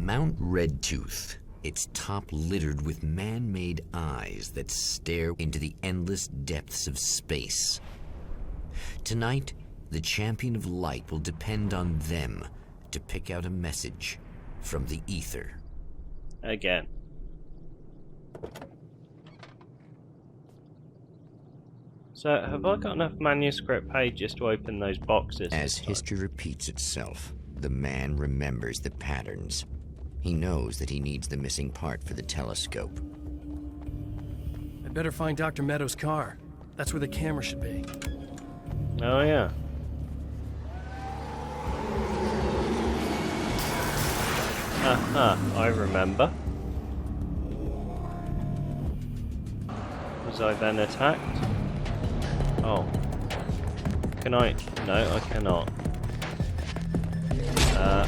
Mount Redtooth, its top littered with man-made eyes that stare into the endless depths of space. Tonight, the champion of light will depend on them to pick out a message from the ether. Again. So, have I got enough manuscript pages to open those boxes? As history repeats itself, the man remembers the patterns. He knows that he needs the missing part for the telescope. I'd better find Dr. Meadows' car. That's where the camera should be. Oh, yeah. Aha, I remember. Was I then attacked? Oh. Can I? No, I cannot.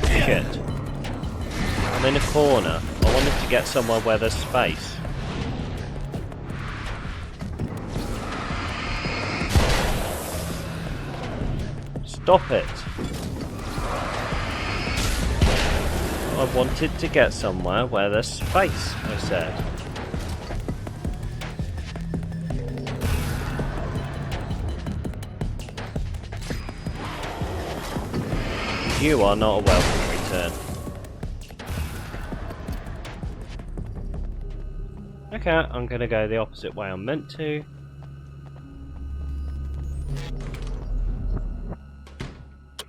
Shit. I'm in a corner. I wanted to get somewhere where there's space. Stop it! I wanted to get somewhere where there's space, I said. You are not a welcome return. Okay, I'm gonna go the opposite way I'm meant to.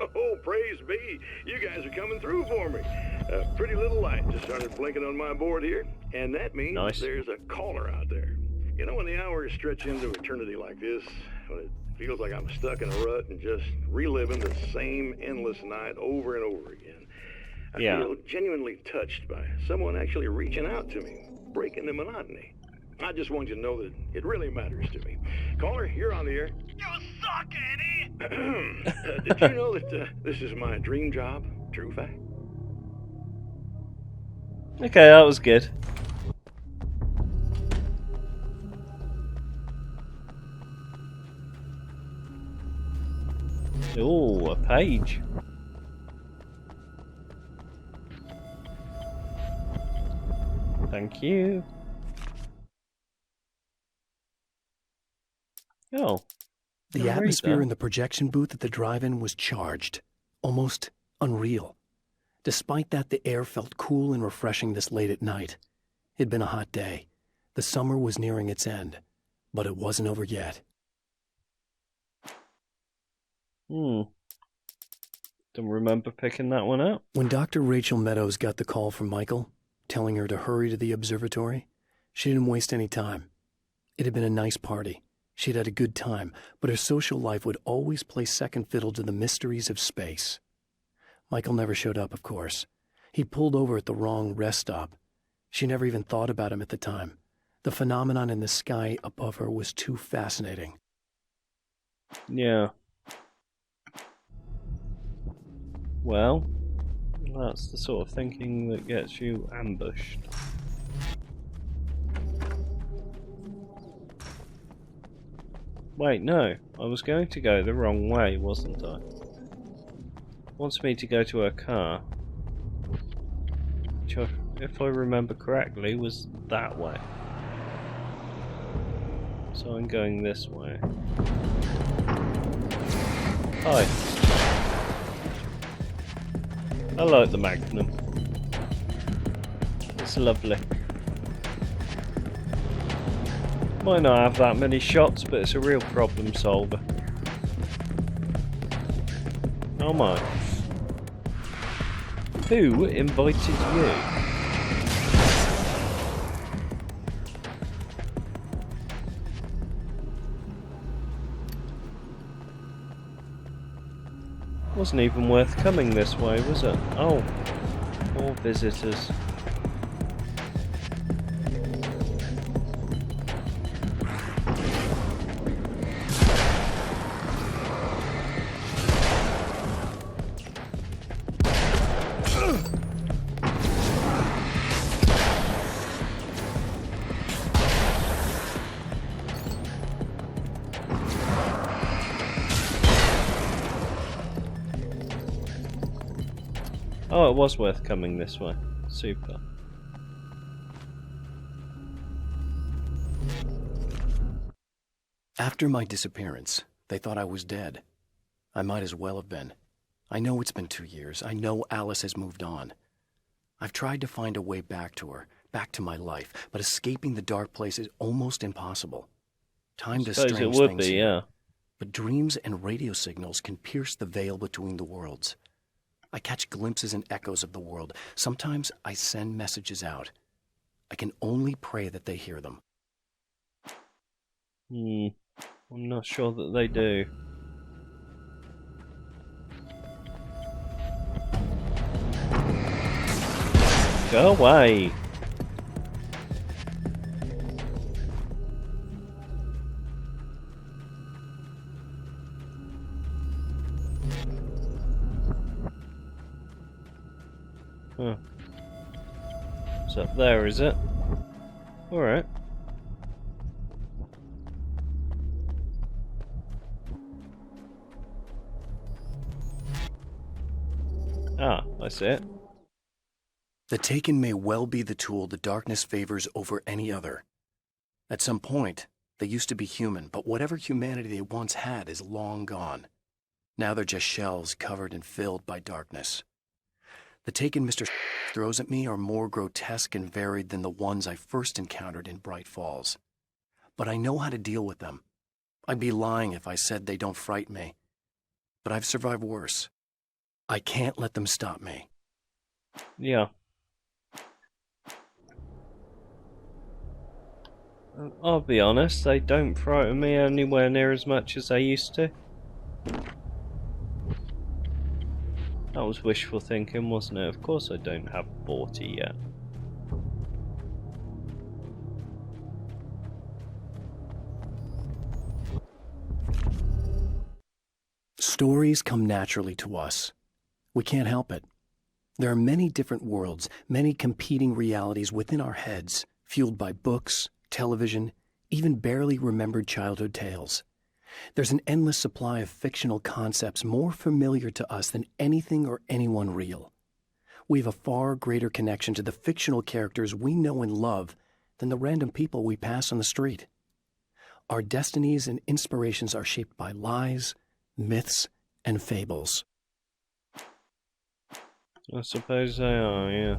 Oh, praise be! You guys are coming through for me. A pretty little light just started blinking on my board here, and that means there's a caller out there. You know, when the hours stretch into eternity like this, when it feels like I'm stuck in a rut and just reliving the same endless night over and over again, I feel genuinely touched by someone actually reaching out to me, breaking the monotony. I just want you to know that it really matters to me. Caller, you're on the air. You suck, Eddie! Did you know that this is my dream job? True fact. Okay, that was good. Ooh, a page. Thank you. Oh. The atmosphere in the projection booth at the drive-in was charged, almost unreal. Despite that, the air felt cool and refreshing this late at night. It'd been a hot day. The summer was nearing its end, but it wasn't over yet. Don't remember picking that one up. When Dr. Rachel Meadows got the call from Michael, telling her to hurry to the observatory, she didn't waste any time. It had been a nice party. She'd had a good time, but her social life would always play second fiddle to the mysteries of space. Michael never showed up, of course. He pulled over at the wrong rest stop. She never even thought about him at the time. The phenomenon in the sky above her was too fascinating. Yeah. Well, that's the sort of thinking that gets you ambushed. Wait, no. I was going to go the wrong way, wasn't I? Wants me to go to her car. Which, if I remember correctly, was that way. So I'm going this way. Hi. I like the Magnum. It's lovely. Might not have that many shots, but it's a real problem solver. Oh my. Who invited you? Wasn't even worth coming this way, was it? Oh, more visitors. Oh, it was worth coming this way. Super. After my disappearance, they thought I was dead. I might as well have been. I know it's been 2 years. I know Alice has moved on. I've tried to find a way back to her, back to my life, but escaping the dark place is almost impossible. Time does strange it would things be, here. yeah. But dreams and radio signals can pierce the veil between the worlds. I catch glimpses and echoes of the world. Sometimes I send messages out. I can only pray that they hear them. I'm not sure that they do. Go away! Huh. It's up there, is it? Alright. Ah, I see it. The Taken may well be the tool the darkness favors over any other. At some point, they used to be human, but whatever humanity they once had is long gone. Now they're just shells covered and filled by darkness. The Taken Mr. throws at me are more grotesque and varied than the ones I first encountered in Bright Falls. But I know how to deal with them. I'd be lying if I said they don't frighten me. But I've survived worse. I can't let them stop me. Yeah. I'll be honest, they don't frighten me anywhere near as much as they used to. That was wishful thinking, wasn't it? Of course I don't have 40 yet. Stories come naturally to us. We can't help it. There are many different worlds, many competing realities within our heads, fueled by books, television, even barely remembered childhood tales. There's an endless supply of fictional concepts more familiar to us than anything or anyone real. We have a far greater connection to the fictional characters we know and love than the random people we pass on the street. Our destinies and inspirations are shaped by lies, myths, and fables. I suppose they are, yeah.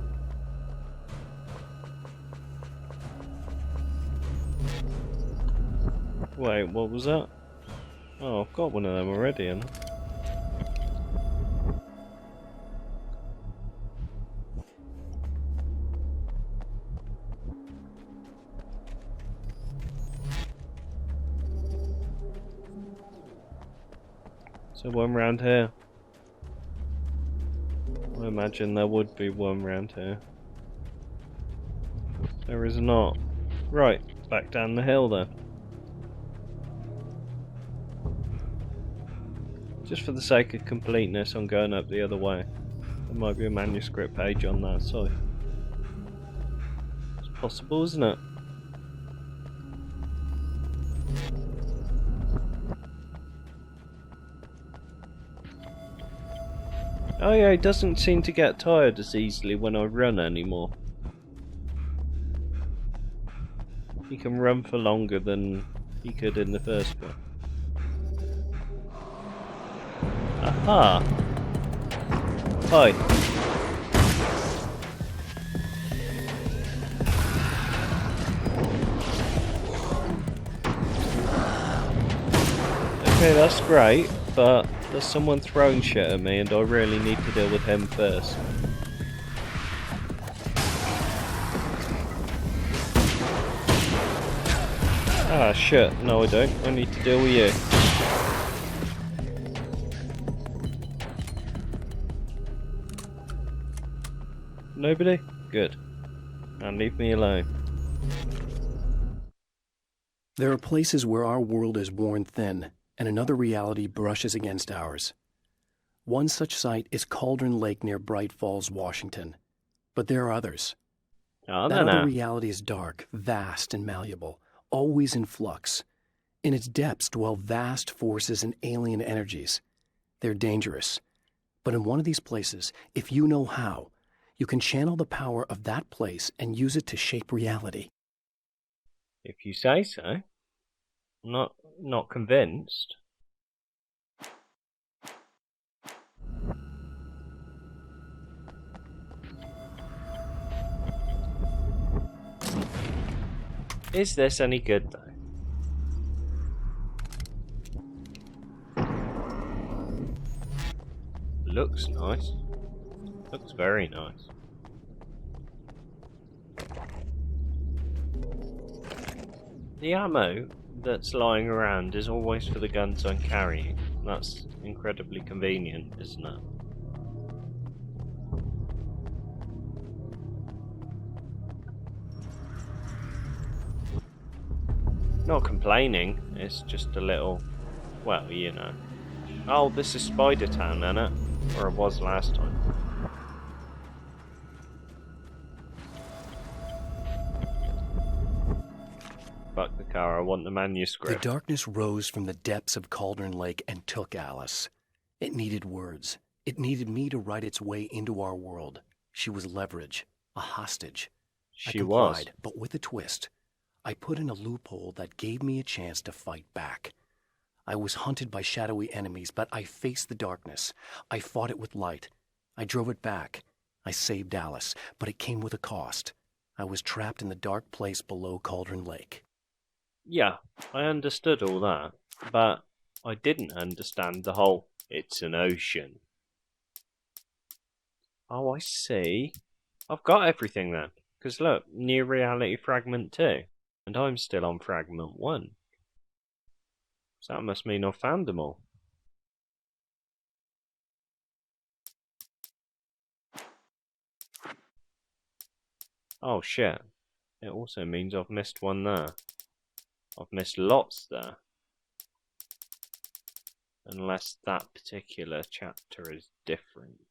Wait, what was that? Oh, I've got one of them already, haven't I? So one round here. I imagine there would be one round here. There is not. Right, back down the hill then. Just for the sake of completeness, I'm going up the other way. There might be a manuscript page on that side. It's possible, isn't it? Oh yeah, he doesn't seem to get tired as easily when I run anymore. He can run for longer than he could in the first one. Aha! Hi. Okay, that's great, but there's someone throwing shit at me and I really need to deal with him first. Ah shit, no I don't. I need to deal with you. Nobody? Good. Now leave me alone. There are places where our world is worn thin and another reality brushes against ours. One such site is Cauldron Lake near Bright Falls, Washington. But there are others. Oh, that other reality is dark, vast, and malleable, always in flux. In its depths dwell vast forces and alien energies. They're dangerous. But in one of these places, if you know how, You can channel the power of that place and use it to shape reality. If you say so. I'm not convinced. Is this any good though? Looks nice. Looks very nice. The ammo that's lying around is always for the guns I'm carrying. That's incredibly convenient, isn't it? Not complaining, it's just a little, well, you know. Oh, this is Spider Town, isn't it? Or it was last time. Fuck the car, I want the manuscript. The darkness rose from the depths of Cauldron Lake and took Alice. It needed words. It needed me to write its way into our world. She was leverage, a hostage. She I complied, was. but with a twist. I put in a loophole that gave me a chance to fight back. I was hunted by shadowy enemies, but I faced the darkness. I fought it with light. I drove it back. I saved Alice, but it came with a cost. I was trapped in the dark place below Cauldron Lake. Yeah, I understood all that, but I didn't understand the whole, it's an ocean. Oh, I see. I've got everything then. Because look, New Reality Fragment 2. And I'm still on Fragment 1. So that must mean I've found them all. Oh shit. It also means I've missed one there. I've missed lots there. Unless that particular chapter is different.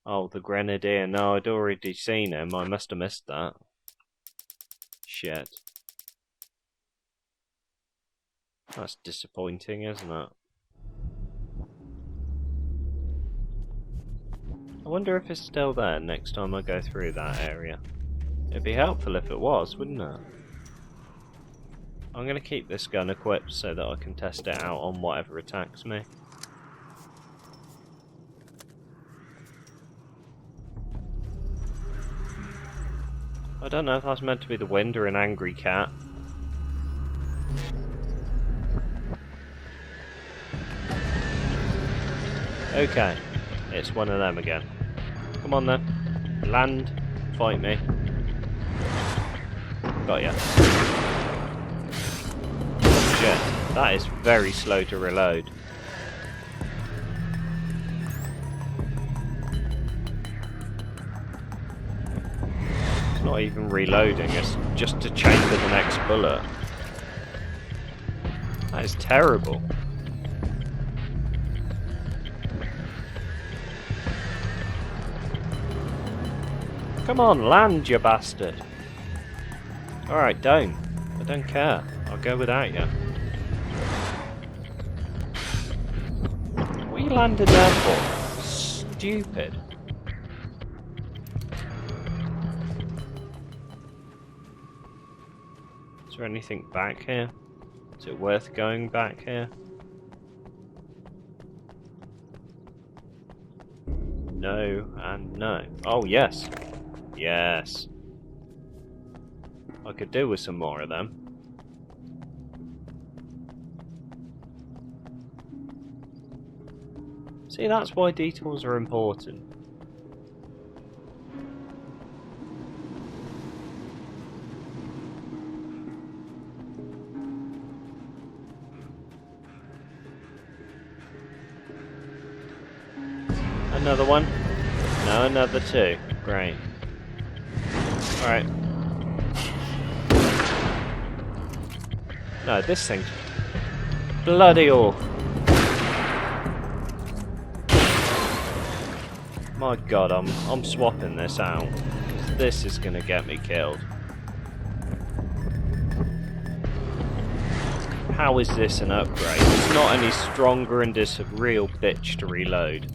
Oh, the Grenadier. No, I'd already seen him. I must have missed that. Shit. That's disappointing, isn't it? I wonder if it's still there next time I go through that area. It'd be helpful if it was, wouldn't it? I'm going to keep this gun equipped so that I can test it out on whatever attacks me. I don't know if that's meant to be the wind or an angry cat. Okay, it's one of them again. Come on then. Land. Fight me. Got ya. Shit, that is very slow to reload. It's not even reloading, it's just to chamber the next bullet. That is terrible. Come on, land, you bastard. Alright, don't. I don't care. I'll go without you. What are you landing there for? Stupid. Is there anything back here? Is it worth going back here? No and no. Oh, yes. Yes. I could do with some more of them. See, that's why detours are important. Another one? No, another two. Great. Alright. No, this thing's bloody awful. My god, I'm swapping this out. This is gonna get me killed. How is this an upgrade? It's not any stronger and it's a real bitch to reload.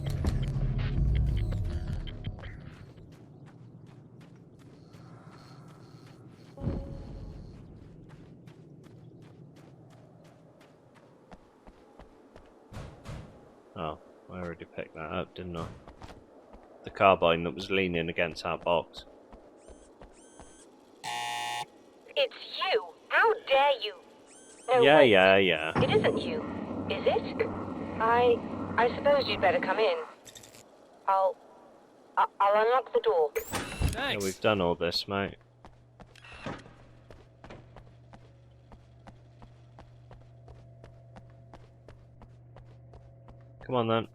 Oh, I already picked that up, didn't I? The carbine that was leaning against that box. It's you! How dare you! No, Yeah, wait. yeah. It isn't you, is it? I suppose you'd better come in. I'll unlock the door. Yeah, we've done all this, mate. Come on then.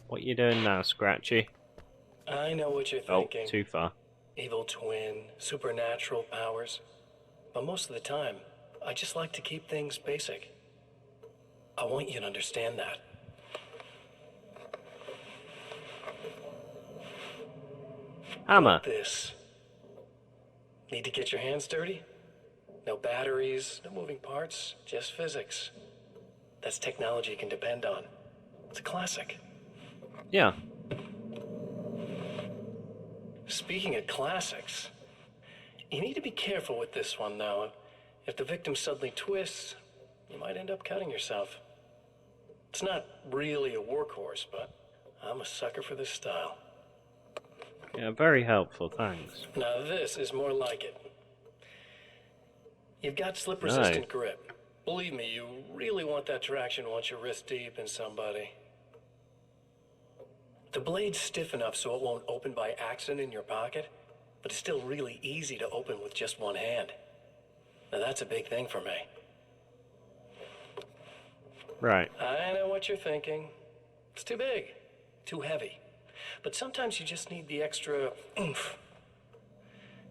What you doing now, Scratchy? I know what you're Oh, thinking. too far. Evil twin, supernatural powers. But most of the time, I just like to keep things basic. I want you to understand that. Hammer. This. Need to get your hands dirty? No batteries, no moving parts, just physics. That's technology you can depend on. It's a classic. Yeah. Speaking of classics, you need to be careful with this one, though. If the victim suddenly twists, you might end up cutting yourself. It's not really a workhorse, but I'm a sucker for this style. Yeah, very helpful, thanks. Now this is more like it. You've got slip-resistant grip. Believe me, you really want that traction once you're wrist deep in somebody. The blade's stiff enough so it won't open by accident in your pocket, but it's still really easy to open with just one hand. Now that's a big thing for me. Right. I know what you're thinking. It's too big, too heavy. But sometimes you just need the extra oomph.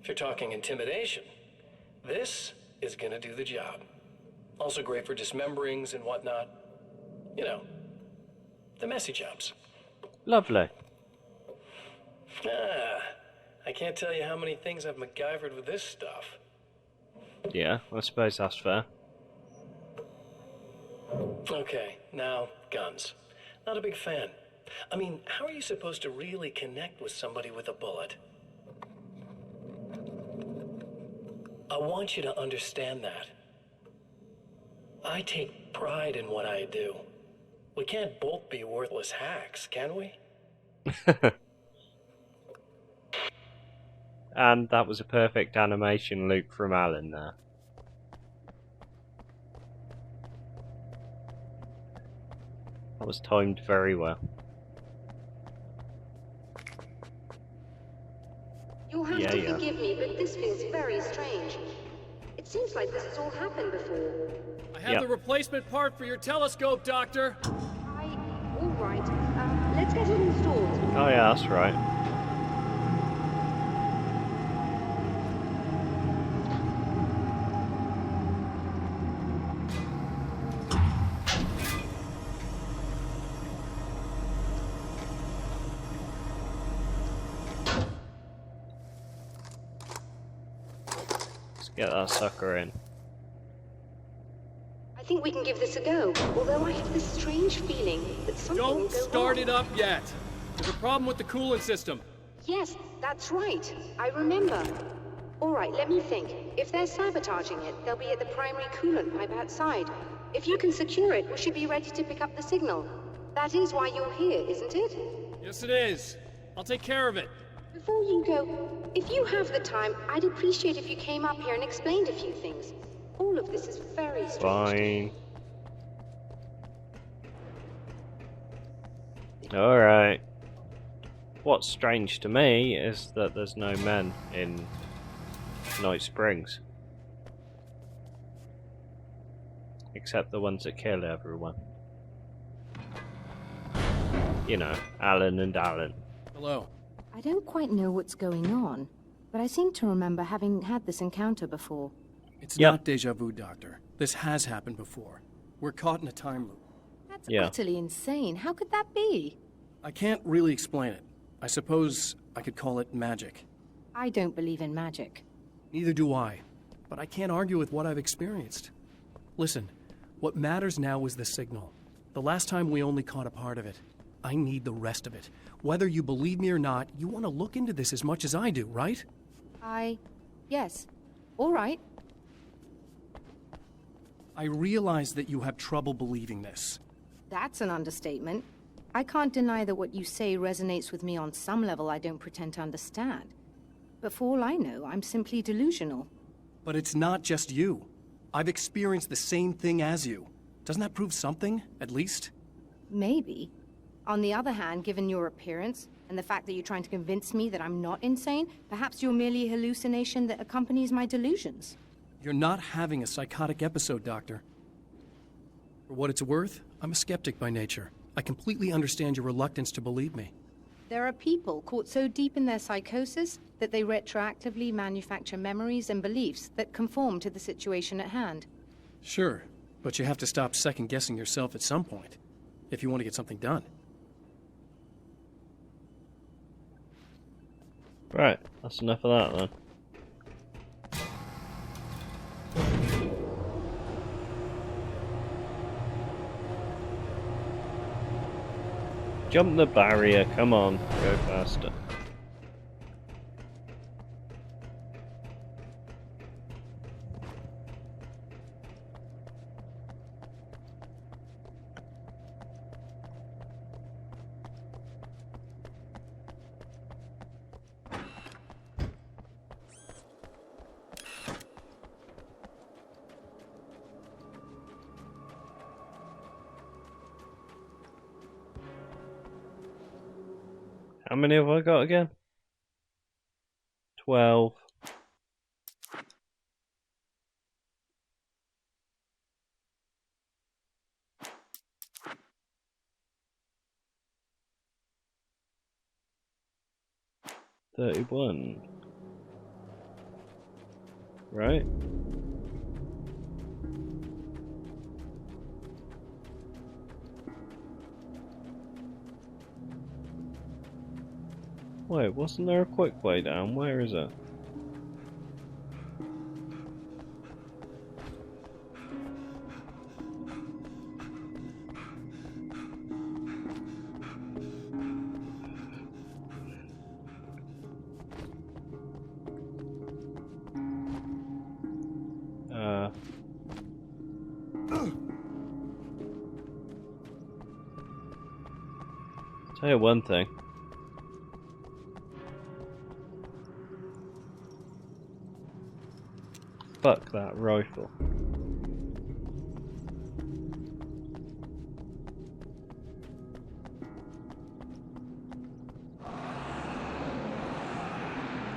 If you're talking intimidation, this is gonna do the job. Also great for dismemberings and whatnot. You know, the messy jobs. Lovely. I can't tell you how many things I've MacGyvered with this stuff. Yeah, I suppose that's fair. Okay, now, guns. Not a big fan. I mean, how are you supposed to really connect with somebody with a bullet? I want you to understand that. I take pride in what I do. We can't both be worthless hacks, can we? And that was a perfect animation loop from Alan there. That was timed very well. You'll have to forgive me, but this feels very strange. It seems like this has all happened before. I have the replacement part for your telescope, Doctor. All right. Let's get it installed. Oh yeah, that's right. Let's get that sucker in. I think we can give this a go, although I have this strange feeling that something will Don't go start wrong. it up yet. There's a problem with the coolant system. Yes, that's right. I remember. All right, let me think. If they're sabotaging it, they'll be at the primary coolant pipe outside. If you can secure it, we should be ready to pick up the signal. That is why you're here, isn't it? Yes, it is. I'll take care of it. Before you go, if you have the time, I'd appreciate if you came up here and explained a few things. All of this is very strange. Fine. Alright. What's strange to me is that there's no men in Night Springs. Except the ones that kill everyone. You know, Alan and Alan. Hello. I don't quite know what's going on, but I seem to remember having had this encounter before. It's not deja vu, Doctor. This has happened before. We're caught in a time loop. That's utterly insane. How could that be? I can't really explain it. I suppose I could call it magic. I don't believe in magic. Neither do I. But I can't argue with what I've experienced. Listen, what matters now is the signal. The last time we only caught a part of it. I need the rest of it. Whether you believe me or not, you want to look into this as much as I do, right? Yes. All right. I realize that you have trouble believing this. That's an understatement. I can't deny that what you say resonates with me on some level I don't pretend to understand. But for all I know, I'm simply delusional. But it's not just you. I've experienced the same thing as you. Doesn't that prove something, at least? Maybe. On the other hand, given your appearance, and the fact that you're trying to convince me that I'm not insane, perhaps you're merely a hallucination that accompanies my delusions. You're not having a psychotic episode, Doctor. For what it's worth, I'm a skeptic by nature. I completely understand your reluctance to believe me. There are people caught so deep in their psychosis that they retroactively manufacture memories and beliefs that conform to the situation at hand. Sure, but you have to stop second-guessing yourself at some point, if you want to get something done. Right, that's enough of that then. Jump the barrier, come on, go faster. How many have I got again? 12. $31. Right? Wait, wasn't there a quick way down? Where is it? Tell you one thing. Fuck that rifle.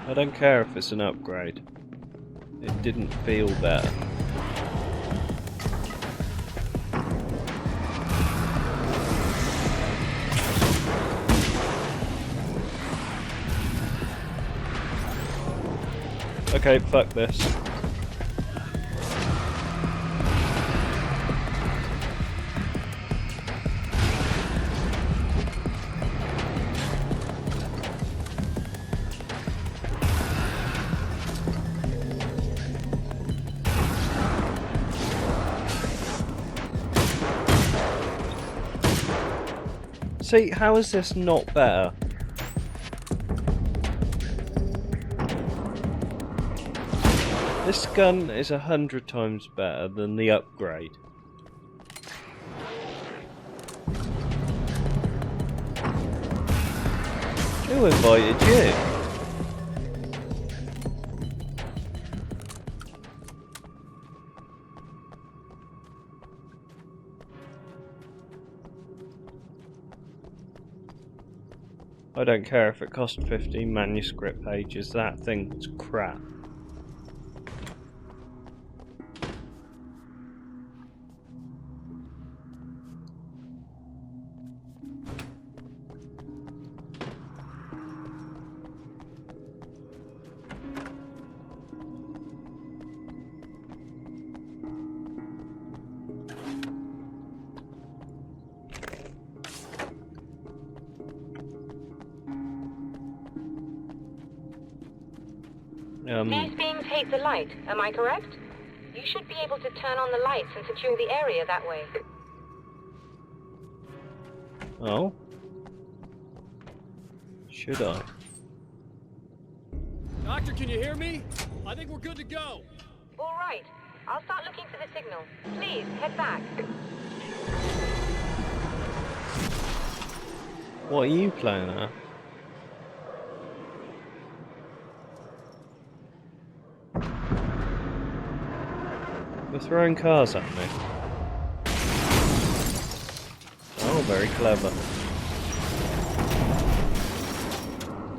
I don't care if it's an upgrade. It didn't feel better. Okay, fuck this. See, how is this not better? This gun is 100 times better than the upgrade. Who invited you? I don't care if it cost 15 manuscript pages, that thing was crap. These beams hate the light, am I correct? You should be able to turn on the lights and secure the area that way. Oh? Should I? Doctor, can you hear me? I think we're good to go. All right. I'll start looking for the signal. Please, head back. What are you playing at? You're throwing cars at me. Oh, very clever.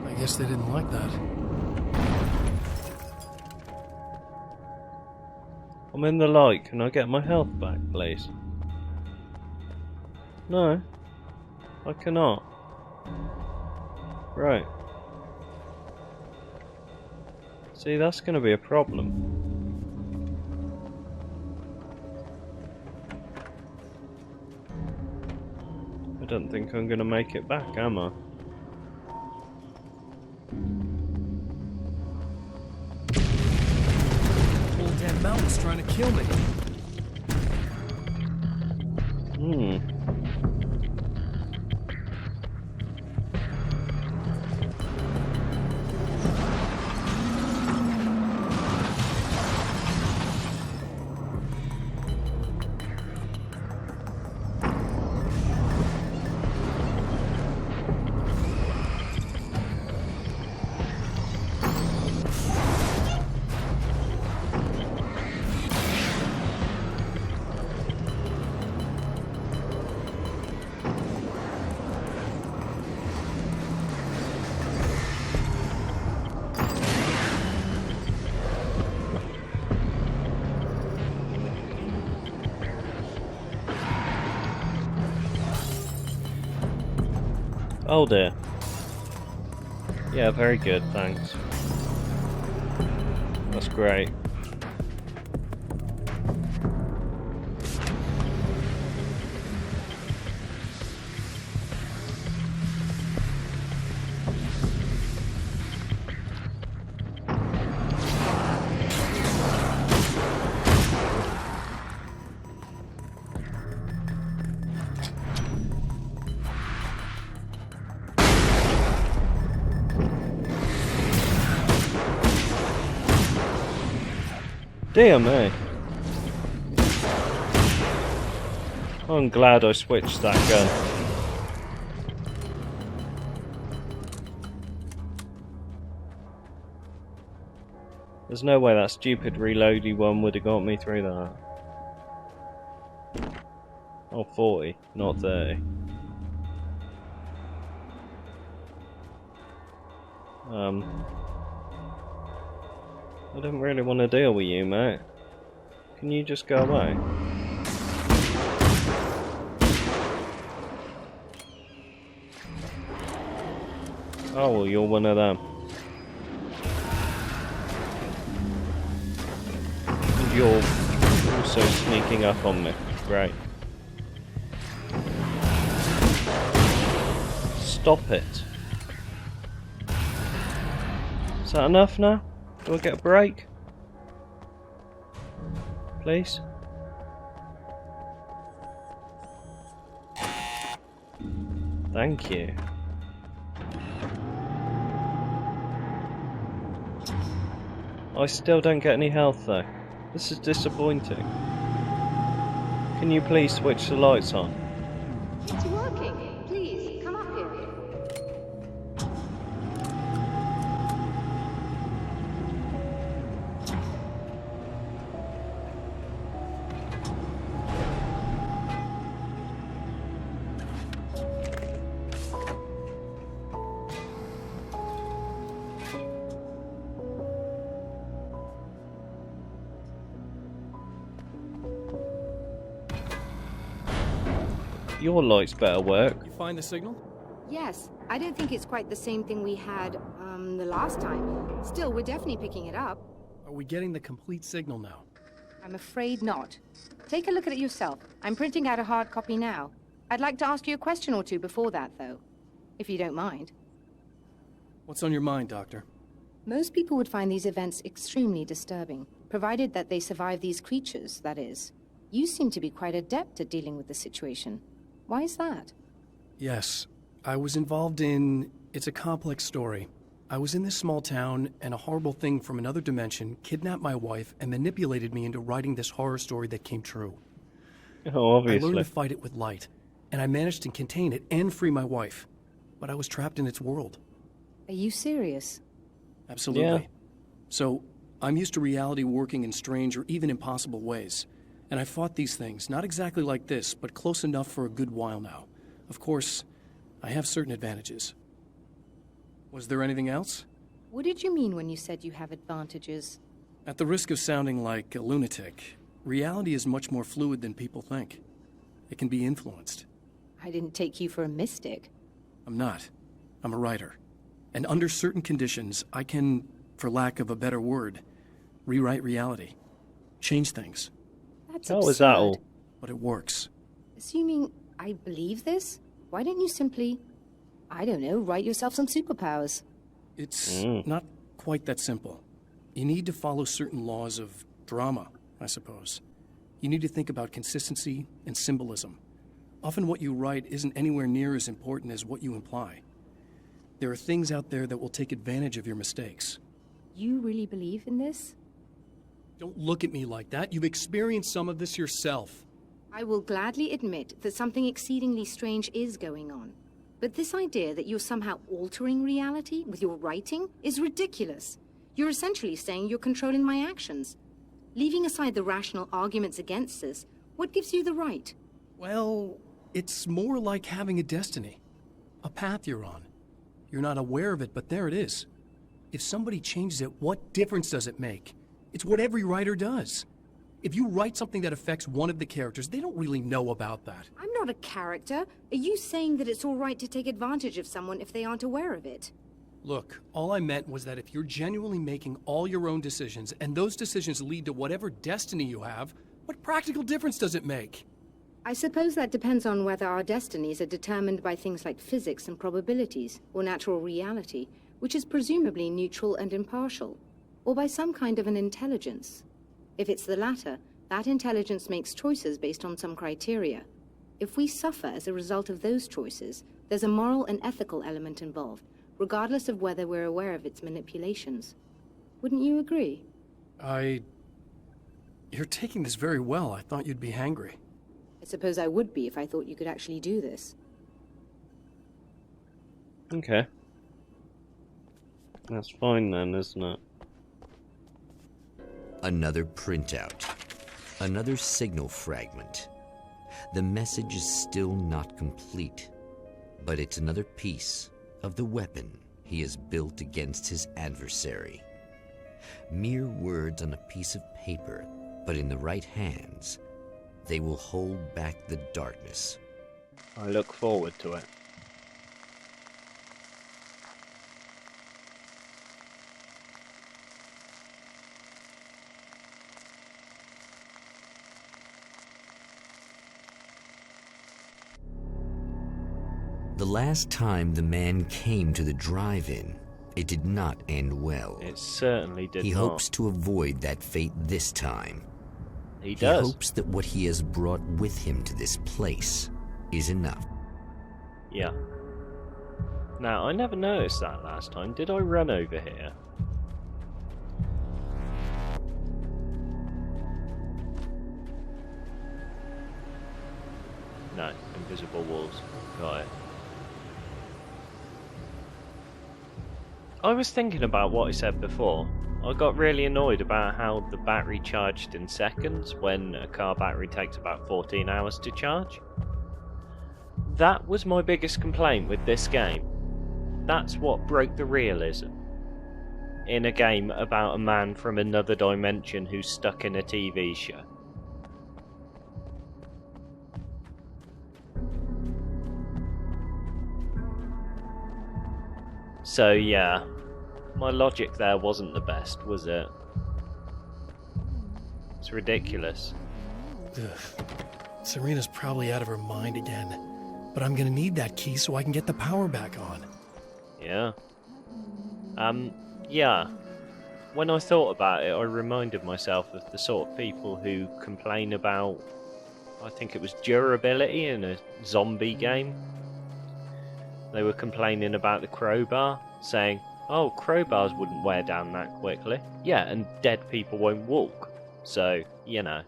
I guess they didn't like that. I'm in the light. Can I get my health back, please? No, I cannot. Right. See, that's going to be a problem. I don't think I'm going to make it back, am I? Whole damn mountain's trying to kill me. Oh dear. Yeah, very good, thanks. That's great. Dear me. I'm glad I switched that gun. There's no way that stupid reloady one would have got me through that. Oh, 40, not 30. I don't really want to deal with you, mate. Can you just go away? Oh, well, you're one of them. And you're also sneaking up on me. Great. Stop it. Is that enough now? Do I get a break? Please? Thank you. I still don't get any health though. This is disappointing. Can you please switch the lights on? It's working. Please, come up here. Your lights better work. You find the signal? Yes, I don't think it's quite the same thing we had, the last time. Still, we're definitely picking it up. Are we getting the complete signal now? I'm afraid not. Take a look at it yourself. I'm printing out a hard copy now. I'd like to ask you a question or two before that, though. If you don't mind. What's on your mind, Doctor? Most people would find these events extremely disturbing, provided that they survive these creatures, that is. You seem to be quite adept at dealing with the situation. Why is that? Yes. I was involved in... It's a complex story. I was in this small town, and a horrible thing from another dimension kidnapped my wife and manipulated me into writing this horror story that came true. Oh, obviously. I learned to fight it with light, and I managed to contain it and free my wife. but I was trapped in its world. Are you serious? Absolutely. Yeah. So, I'm used to reality working in strange or even impossible ways. And I fought these things, not exactly like this, but close enough for a good while now. Of course, I have certain advantages. Was there anything else? What did you mean when you said you have advantages? At the risk of sounding like a lunatic, reality is much more fluid than people think. It can be influenced. I didn't take you for a mystic. I'm not. I'm a writer. And under certain conditions, I can, for lack of a better word, rewrite reality. Change things. That's How absurd. is that all? But it works. Assuming I believe this, why don't you simply, I don't know, write yourself some superpowers? It's not quite that simple. You need to follow certain laws of drama, I suppose. You need to think about consistency and symbolism. Often what you write isn't anywhere near as important as what you imply. There are things out there that will take advantage of your mistakes. You really believe in this? Don't look at me like that. You've experienced some of this yourself. I will gladly admit that something exceedingly strange is going on. But this idea that you're somehow altering reality with your writing is ridiculous. You're essentially saying you're controlling my actions. Leaving aside the rational arguments against this, what gives you the right? Well, it's more like having a destiny. A path you're on. You're not aware of it, but there it is. If somebody changes it, what difference does it make? It's what every writer does. If you write something that affects one of the characters, they don't really know about that. I'm not a character. Are you saying that it's all right to take advantage of someone if they aren't aware of it? Look, all I meant was that if you're genuinely making all your own decisions, and those decisions lead to whatever destiny you have, what practical difference does it make? I suppose that depends on whether our destinies are determined by things like physics and probabilities, or natural reality, which is presumably neutral and impartial, or by some kind of an intelligence. If it's the latter, that intelligence makes choices based on some criteria. If we suffer as a result of those choices, there's a moral and ethical element involved, regardless of whether we're aware of its manipulations. Wouldn't you agree? You're taking this very well. I thought you'd be hangry. I suppose I would be if I thought you could actually do this. Okay. That's fine then, isn't it? Another printout. Another signal fragment. The message is still not complete, but it's another piece of the weapon he has built against his adversary. Mere words on a piece of paper, but in the right hands, they will hold back the darkness. I look forward to it. The last time the man came to the drive-in, it did not end well. It certainly did He not. hopes to avoid that fate this time. He He does. hopes that what he has brought with him to this place is enough. Yeah. Now, I never noticed that last time. Did I run over here? No, invisible walls. Got it. I was thinking about what I said before. I got really annoyed about how the battery charged in seconds when a car battery takes about 14 hours to charge. That was my biggest complaint with this game. That's what broke the realism. In a game about a man from another dimension who's stuck in a TV show. So yeah, my logic there wasn't the best, was it? It's ridiculous. Ugh. Serena's probably out of her mind again. But I'm gonna need that key so I can get the power back on. Yeah. Yeah. When I thought about it, I reminded myself of the sort of people who complain about, I think it was durability in a zombie game. They were complaining about the crowbar, saying, oh, crowbars wouldn't wear down that quickly. Yeah, and dead people won't walk. So, you know.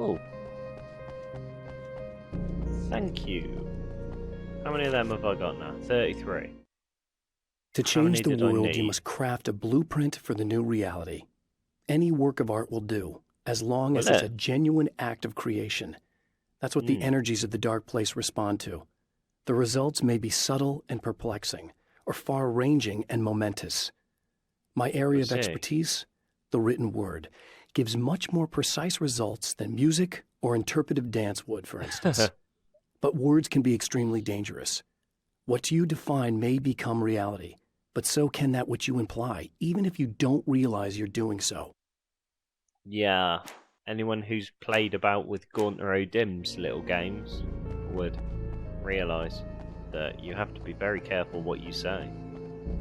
Oh. Thank you. How many of them have I got now? 33. To change the world, you must craft a blueprint for the new reality. Any work of art will do, as long as it's a genuine act of creation. That's what the energies of the dark place respond to. The results may be subtle and perplexing, or far-ranging and momentous. My area of expertise, the written word, gives much more precise results than music or interpretive dance would, for instance. But words can be extremely dangerous. What you define may become reality, but so can that which you imply, even if you don't realize you're doing so. Yeah, anyone who's played about with Gaunter O'Dim's little games would realise that you have to be very careful what you say.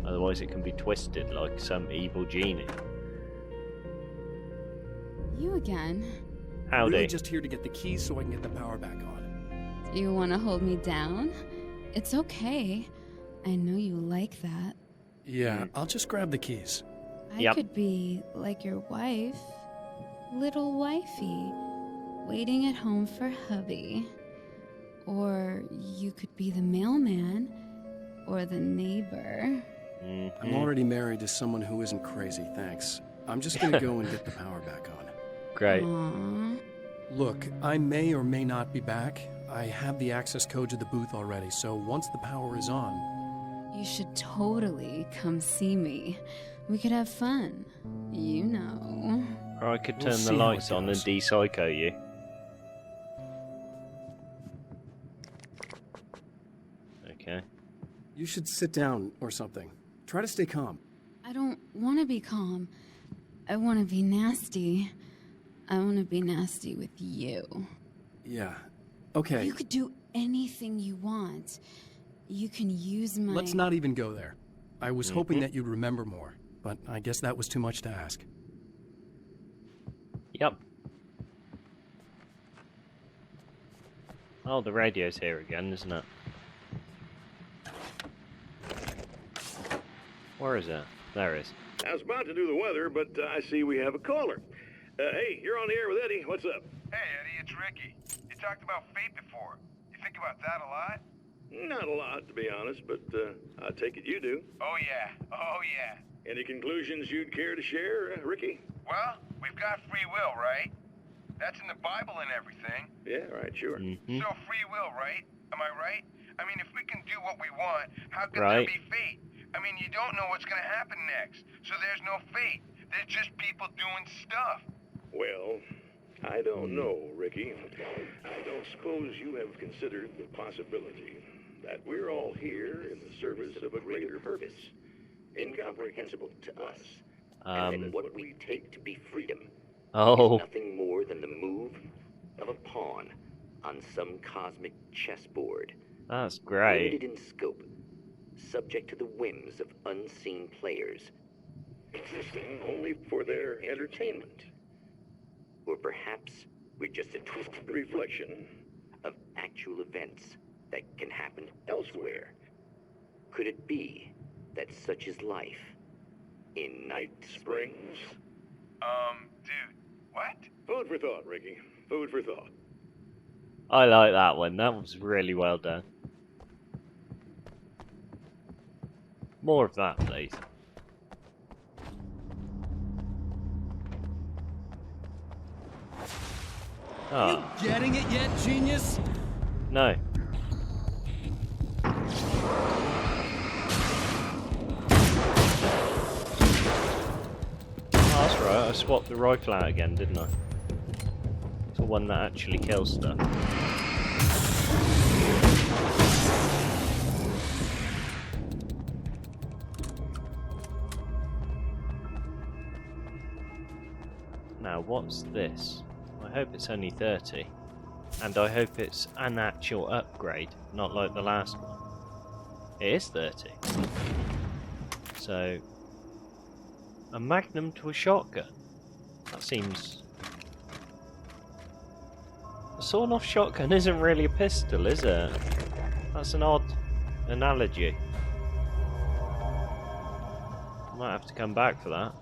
Otherwise it can be twisted like some evil genie. You again? Howdy. I'm really just here to get the keys so I can get the power back on. Do you want to hold me down? It's okay. I know you like that. Yeah, I'll just grab the keys. I could be like your wife. Little wifey. Waiting at home for hubby. Or you could be the mailman. Or the neighbor. I'm already married to someone who isn't crazy, thanks. I'm just gonna go and get the power back on. Great. Aww. Look, I may or may not be back. I have the access code to the booth already, so once the power is on... You should totally come see me. We could have fun. You know. Or I could turn the lights on and de-psycho you. Okay. You should sit down or something. Try to stay calm. I don't want to be calm. I want to be nasty. I want to be nasty with you. Yeah. Okay. You could do anything you want. You can use my... Let's not even go there. I was hoping that you'd remember more, but I guess that was too much to ask. Yep. Oh, the radio's here again, isn't it? Where is it? There it is. I was about to do the weather, but I see we have a caller. Hey, you're on the air with Eddie. What's up? Hey, Eddie, it's Ricky. You talked about fate before. You think about that a lot? Not a lot, to be honest, but I take it you do. Oh, yeah. Oh, yeah. Any conclusions you'd care to share, Ricky? Well, we've got free will, right? That's in the Bible and everything. Yeah, right, sure. So free will, right? Am I right? I mean, if we can do what we want, how can there be fate? I mean, you don't know what's going to happen next, so there's no fate. There's just people doing stuff. Well, I don't know, Ricky. I don't suppose you have considered the possibility that we're all here in the service of a greater purpose, incomprehensible to us, and that what we take to be freedom is nothing more than the move of a pawn on some cosmic chessboard. That's great. Limited in scope, subject to the whims of unseen players, existing only for their entertainment. Or perhaps we're just a twisted reflection of actual events that can happen elsewhere. Could it be that such is life in Night Springs? Dude, what? Food for thought, Ricky. Food for thought. I like that one. That was really well done. More of that, please. You getting it yet, genius? No. Oh, that's right. I swapped the rifle out again, didn't I? To one that actually kills stuff. Now, what's this? I hope it's only 30. And I hope it's an actual upgrade, not like the last one. It is 30. So, a magnum to a shotgun. That seems... A sawn-off shotgun isn't really a pistol, is it? That's an odd analogy. Might have to come back for that.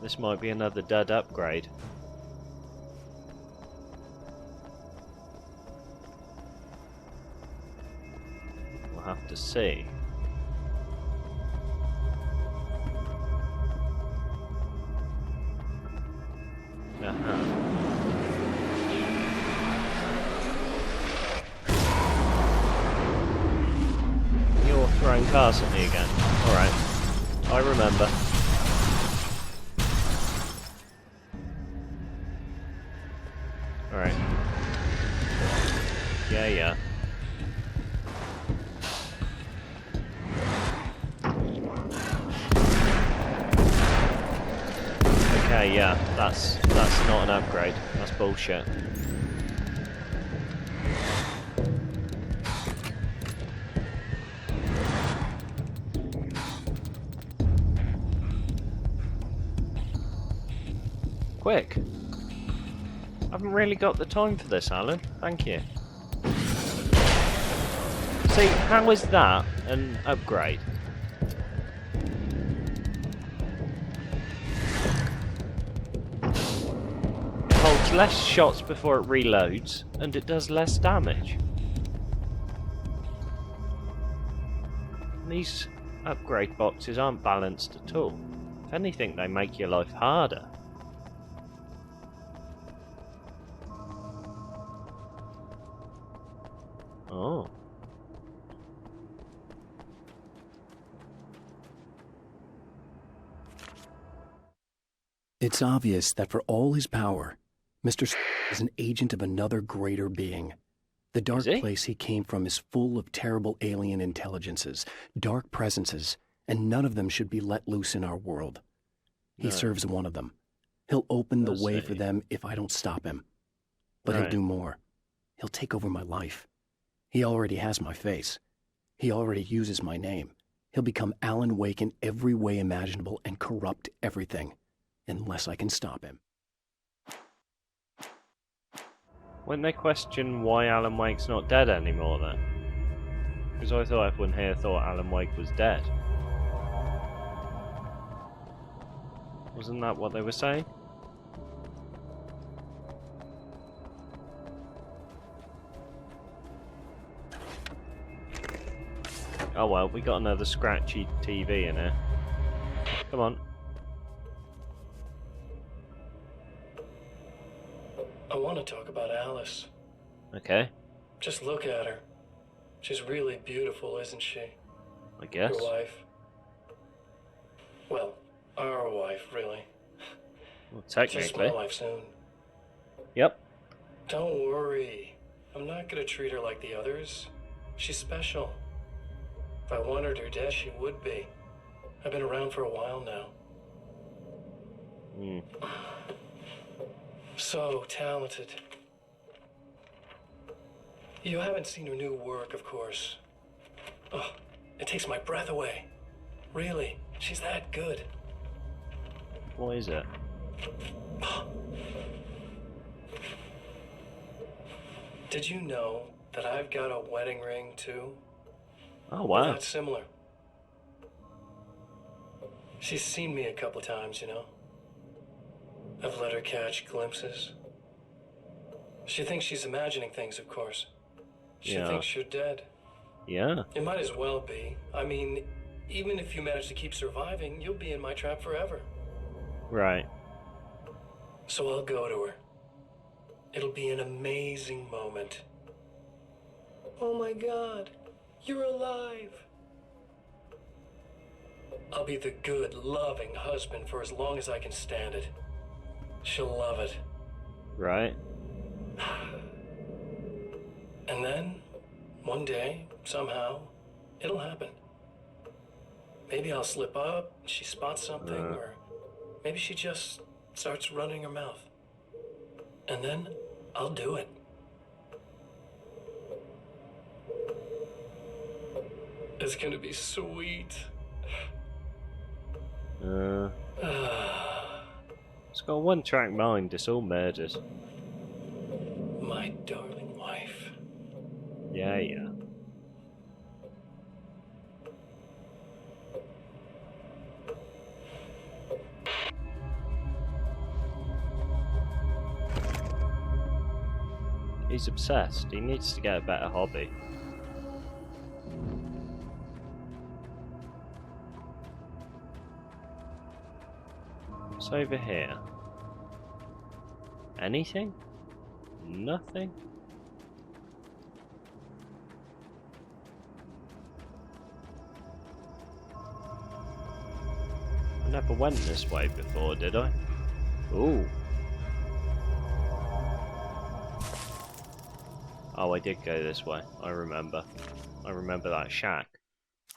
This might be another dud upgrade. have to see. You're throwing cars at me again. Alright. I remember. Alright. Yeah. Okay, yeah, that's not an upgrade. That's bullshit. Quick. I haven't really got the time for this, Alan. Thank you. See, how is that an upgrade? It holds less shots before it reloads, and it does less damage. These upgrade boxes aren't balanced at all. If anything, they make your life harder. Oh. It's obvious that for all his power, Mr. is an agent of another greater being. The dark place he came from is full of terrible alien intelligences, dark presences, and none of them should be let loose in our world. He serves one of them. He'll open the way for them if I don't stop him. But he'll do more. He'll take over my life. He already has my face. He already uses my name. He'll become Alan Wake in every way imaginable and corrupt everything, unless I can stop him. When they question why Alan Wake's not dead anymore then? Because I thought everyone here thought Alan Wake was dead. Wasn't that what they were saying? Oh well, we got another scratchy TV in here. Come on. I want to talk about Alice. Okay. Just look at her. She's really beautiful, isn't she? I guess. Your wife. Well, our wife, really. Well, technically. She's my wife soon. Yep. Don't worry. I'm not going to treat her like the others. She's special. If I wanted her dead, she would be. I've been around for a while now. So talented. You haven't seen her new work, of course. Oh, it takes my breath away. Really, she's that good. What is it? Did you know that I've got a wedding ring, too? Oh, wow. That's similar. She's seen me a couple times, you know. I've let her catch glimpses. She thinks she's imagining things, of course. She thinks you're dead. Yeah. It might as well be. I mean, even if you manage to keep surviving, you'll be in my trap forever. Right. So I'll go to her. It'll be an amazing moment. Oh my God, you're alive. I'll be the good, loving husband for as long as I can stand it. She'll love it. Right. And then, one day, somehow, it'll happen. Maybe I'll slip up, she spots something, or maybe she just starts running her mouth. And then, I'll do it. It's gonna be sweet. It's got a one-track mind, it's all murders. My darling wife. Yeah. He's obsessed. He needs to get a better hobby. What's over here? Anything? Nothing? I never went this way before, did I? Ooh. Oh, I did go this way. I remember. I remember that shack.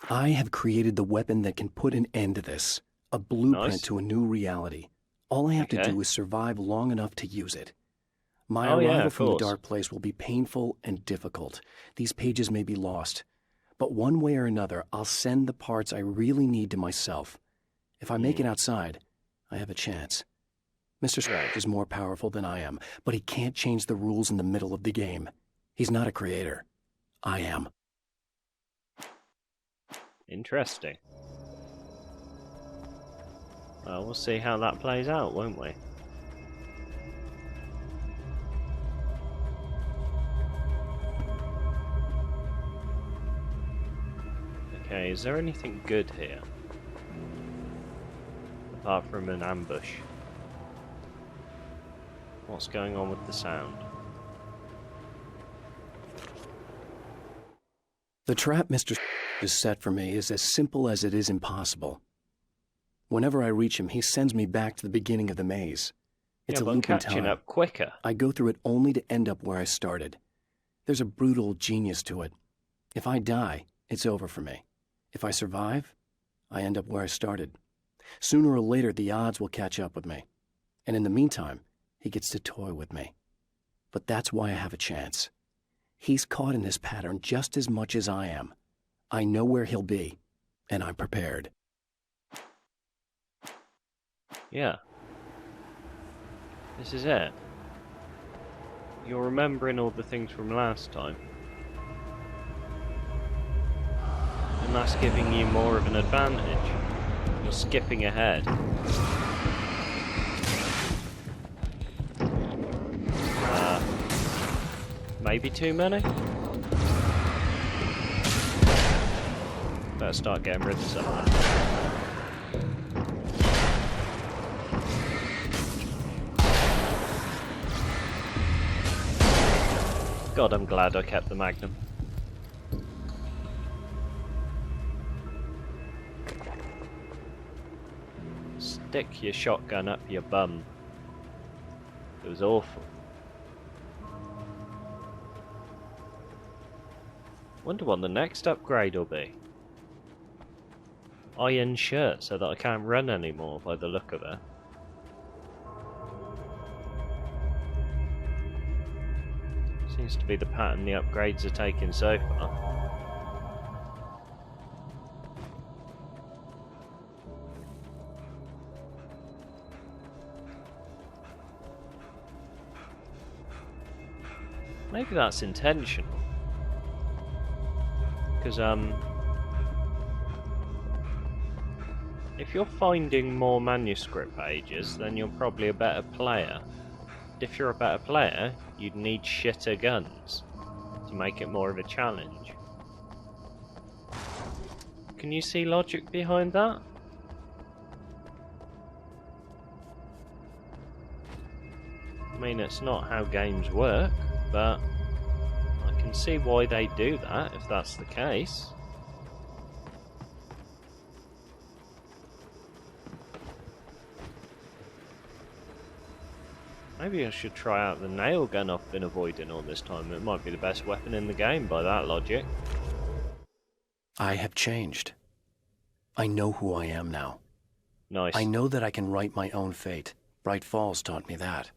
I have created the weapon that can put an end to this. A blueprint to a new reality. All I have to do is survive long enough to use it. My arrival from the dark place will be painful and difficult. These pages may be lost. But one way or another, I'll send the parts I really need to myself. If I make it outside, I have a chance. Mr. Scratch is more powerful than I am, but he can't change the rules in the middle of the game. He's not a creator. I am. Interesting. Well, we'll see how that plays out, won't we? Okay, is there anything good here? Apart from an ambush. What's going on with the sound? The trap Mr. has set for me is as simple as it is impossible. Whenever I reach him, he sends me back to the beginning of the maze. It's a loop in time. Up quicker. I go through it only to end up where I started. There's a brutal genius to it. If I die, it's over for me. If I survive, I end up where I started. Sooner or later, the odds will catch up with me. And in the meantime, he gets to toy with me. But that's why I have a chance. He's caught in this pattern just as much as I am. I know where he'll be, and I'm prepared. Yeah. This is it. You're remembering all the things from last time. And that's giving you more of an advantage. You're skipping ahead. Maybe too many? Better start getting rid of some of that. God, I'm glad I kept the Magnum. Stick your shotgun up your bum. It was awful. Wonder what the next upgrade will be. Iron shirt so that I can't run anymore by the look of it. Seems to be the pattern the upgrades are taking so far. Maybe that's intentional. Because, if you're finding more manuscript pages, then you're probably a better player. If you're a better player, you'd need shitter guns to make it more of a challenge. Can you see logic behind that? I mean, it's not how games work, but I can see why they do that, if that's the case. Maybe I should try out the nail gun I've been avoiding all this time. It might be the best weapon in the game by that logic. I have changed. I know who I am now. Nice. I know that I can write my own fate. Bright Falls taught me that.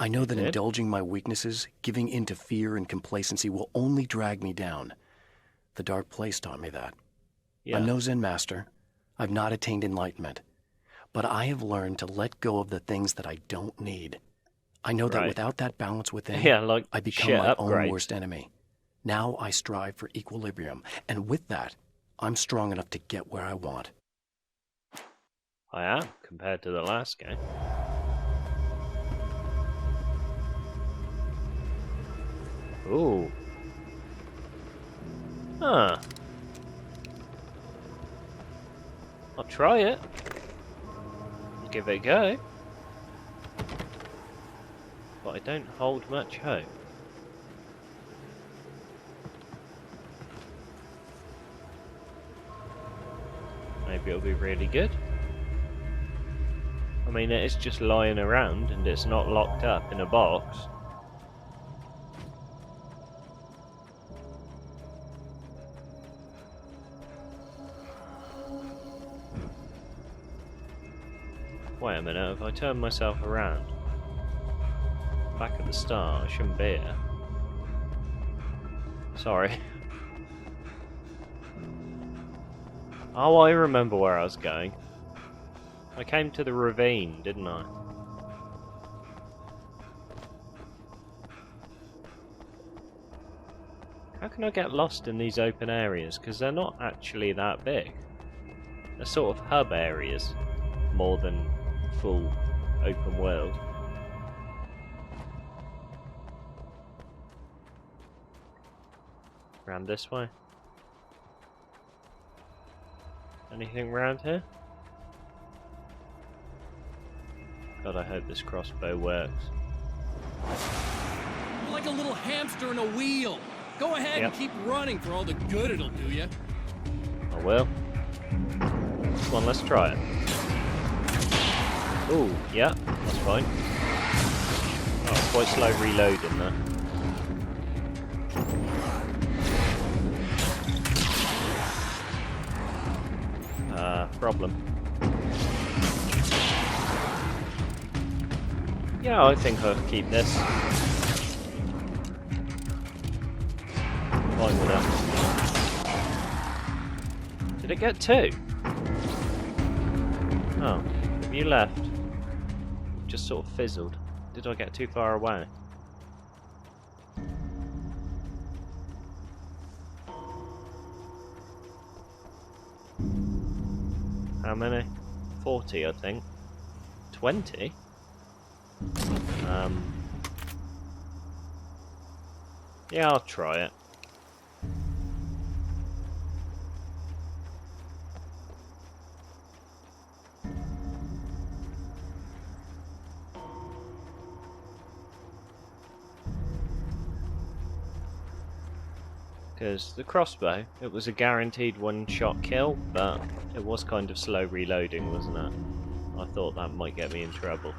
I know that indulging my weaknesses, giving in to fear and complacency will only drag me down. The Dark Place taught me that. Yeah. I'm no Zen master. I've not attained enlightenment. But I have learned to let go of the things that I don't need. I know that without that balance within, I become my own worst enemy. Now I strive for equilibrium, and with that, I'm strong enough to get where I want. I am, compared to the last game. Ooh. Huh. I'll try it. give it a go. But I don't hold much hope. Maybe it'll be really good. I mean, it is just lying around and it's not locked up in a box. Wait a minute, if I turn myself around, back at the start, I shouldn't be here. Sorry. Oh, I remember where I was going. I came to the ravine, didn't I? How can I get lost in these open areas? Because they're not actually that big. They're sort of hub areas, more than full open world. Round this way. Anything round here? God, I hope this crossbow works. You're like a little hamster in a wheel. Go ahead and keep running for all the good it'll do you. I will. Come on, let's try it. Ooh, yeah, that's fine. Oh, quite slow reloading there. Problem. Yeah, I think I'll keep this. Fine with that. Did it get two? Oh, have you left? Just sort of fizzled. Did I get too far away? How many? 40, I think. 20? Yeah, I'll try it. Because the crossbow, it was a guaranteed one-shot kill, but it was kind of slow reloading, wasn't it? I thought that might get me in trouble.